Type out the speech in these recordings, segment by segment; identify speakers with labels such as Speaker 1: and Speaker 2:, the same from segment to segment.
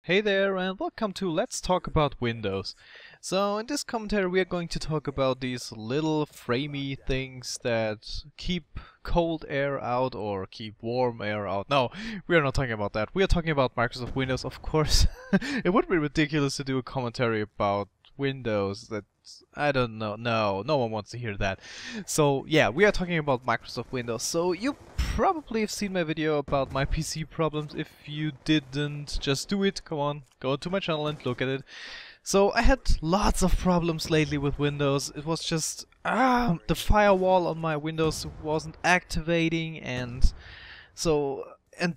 Speaker 1: Hey there and welcome to Let's Talk About Windows. So in this commentary we are going to talk about these little framey things that keep cold air out or keep warm air out. No, we are not talking about that. We are talking about Microsoft Windows, of course. It would be ridiculous to do a commentary about Windows. I don't know. No one wants to hear that. So yeah, we are talking about Microsoft Windows. So you probably have seen my video about my PC problems. If you didn't, just do it. Come on, go to my channel and look at it. So I had lots of problems lately with Windows. It was just the firewall on my Windows wasn't activating, and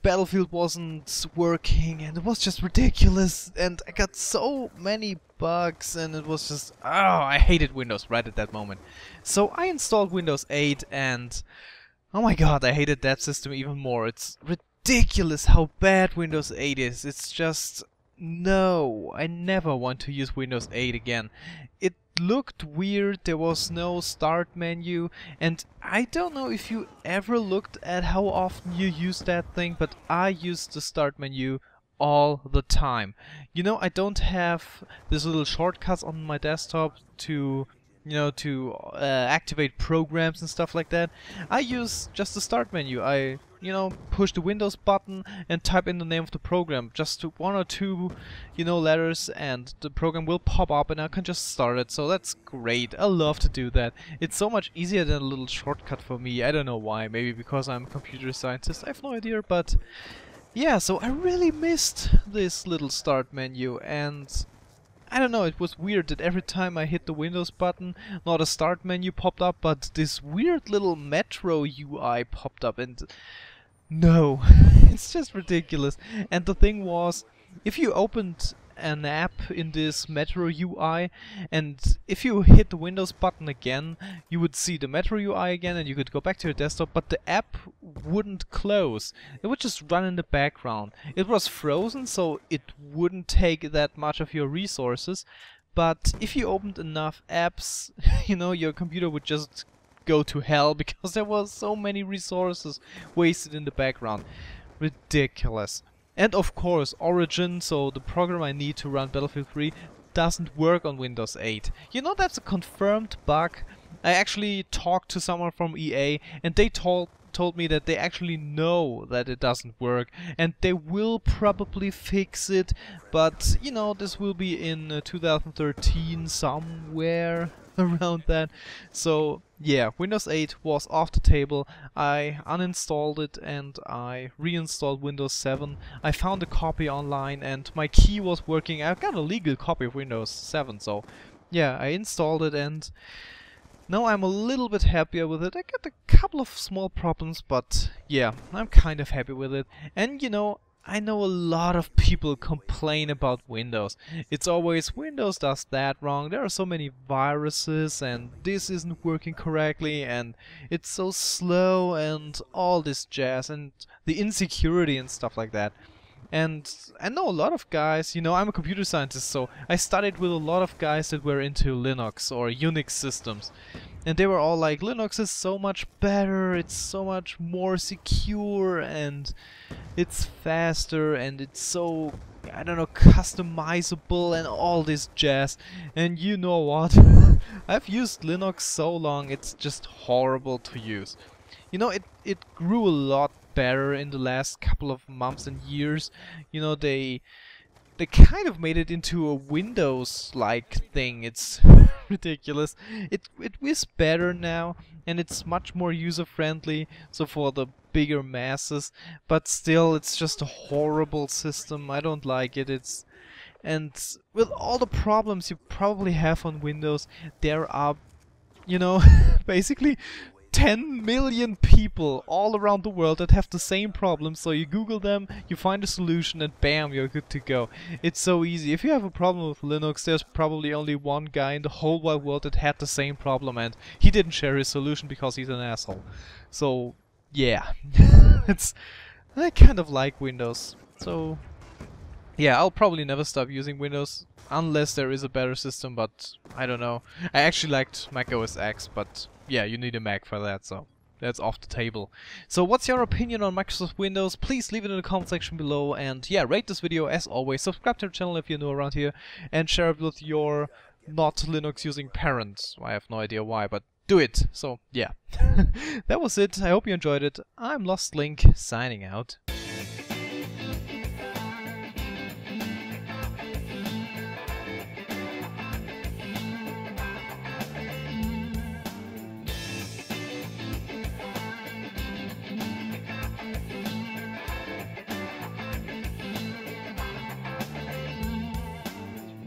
Speaker 1: Battlefield wasn't working, and it was just ridiculous, and I got so many bugs, and it was just I hated Windows right at that moment. So I installed Windows 8, and oh my god, I hated that system even more. It's ridiculous how bad Windows 8 is. It's just, no, I never want to use Windows 8 again. It looked weird, there was no start menu, and I don't know if you ever looked at how often you use that thing, but I use the start menu all the time. You know, I don't have these little shortcuts on my desktop to activate programs and stuff like that. I use just the start menu. I push the Windows button and type in the name of the program, just one or two letters, and the program will pop up and I can just start it. So that's great. I love to do that. It's so much easier than a little shortcut for me. I don't know why. Maybe because I'm a computer scientist. I have no idea, but yeah, so I really missed this little start menu, and I don't know, it was weird that every time I hit the Windows button, not a start menu popped up, but this weird little Metro UI popped up, and no, it's just ridiculous. And the thing was, if you opened an app in this Metro UI, and if you hit the Windows button again, you would see the Metro UI again, and you could go back to your desktop, but the app wouldn't close. It would just run in the background. It was frozen, so it wouldn't take that much of your resources, but if you opened enough apps, your computer would just go to hell because there was so many resources wasted in the background. Ridiculous. And of course, Origin, so the program I need to run Battlefield 3, doesn't work on Windows 8. You know, that's a confirmed bug. I actually talked to someone from EA, and they told me that they actually know that it doesn't work, and they will probably fix it, but this will be in 2013 somewhere around that. So yeah, Windows 8 was off the table. I uninstalled it and I reinstalled Windows 7. I found a copy online and my key was working. I've got a legal copy of Windows 7, so yeah, I installed it, and now I'm a little bit happier with it. I got a couple of small problems, but yeah, I'm kind of happy with it. And I know a lot of people complain about Windows. It's always, Windows does that wrong, there are so many viruses, and this isn't working correctly, and it's so slow, and all this jazz, and the insecurity and stuff like that. And I know a lot of guys, I'm a computer scientist, so I studied with a lot of guys that were into Linux or Unix systems. And they were all like, Linux is so much better, it's so much more secure, and it's faster, and it's so, I don't know, customizable and all this jazz. And you know what? I've used Linux so long, it's just horrible to use. It grew a lot better in the last couple of months and years. They kind of made it into a Windows-like thing. It's ridiculous. It is better now, and it's much more user-friendly, so for the bigger masses, but still it's just a horrible system. I don't like it. And with all the problems you probably have on Windows, there are basically 10 million people all around the world that have the same problem. So you Google them, you find a solution, and bam, you're good to go. It's so easy. If you have a problem with Linux, there's probably only one guy in the whole wide world that had the same problem, and he didn't share his solution because he's an asshole. So yeah, I kind of like Windows. So yeah, I'll probably never stop using Windows unless there is a better system, but I don't know. I actually liked Mac OS X, but yeah, you need a Mac for that, so that's off the table. So what's your opinion on Microsoft Windows? Please leave it in the comment section below, and yeah, rate this video as always, subscribe to the channel if you're new around here, and share it with your not Linux using parents. I have no idea why, but do it. So yeah, that was it. I hope you enjoyed it. I'm iLostLink, signing out.